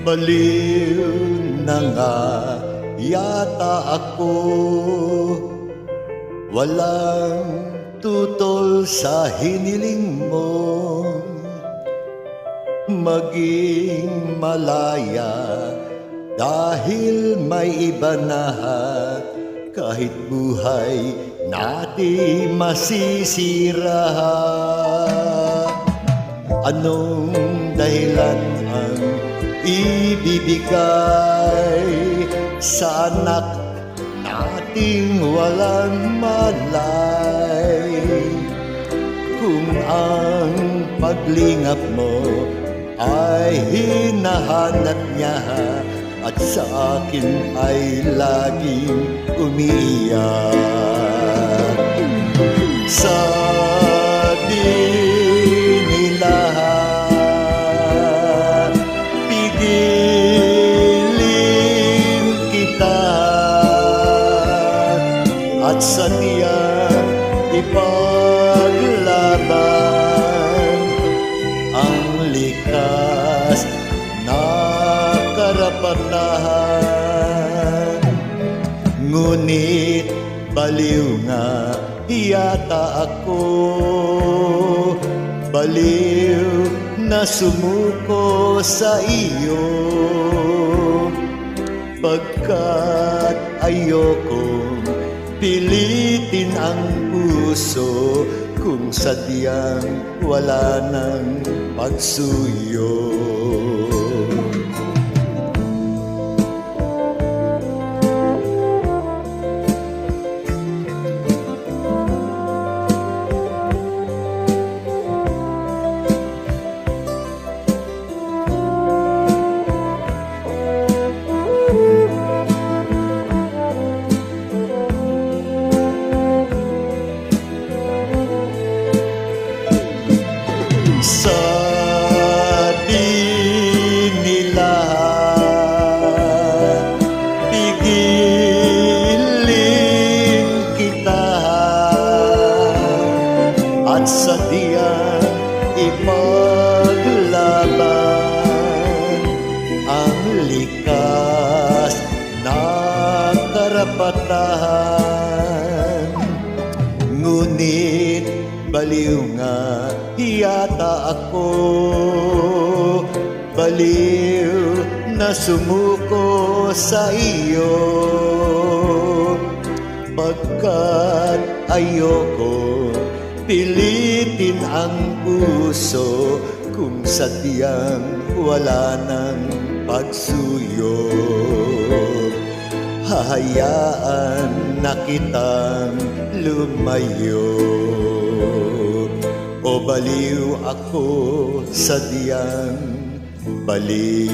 Baliw na nga yata ako, walang tutol sa hiniling mo, maging malaya dahil may iba na, kahit buhay natin masisira. Anong dahilan ang ibibigay sa anak nating walang malay, kung ang paglingap mo ay hinahanap niya at sa akin ay laging umiiyak. Sa di nila pigilin kita at sa tiyan ipaglaban ang likas na karapatan. Ngunit baliw nga yata ako, baliw na sumuko sa iyo, pagkat ayokong pilitin ang puso kung sadyang wala nang pagsuyo. Sa di nila pigilin kita at sa diyan ipaglaban ang likas na karapatan. Ngunit baliw nga yata ako, baliw na sumuko sa iyo, pagkat ayoko pilitin ang puso kung sadyang wala nang pagsuyo. Hahayaan na kitang lumayo, o baliw ako sadyang baliw.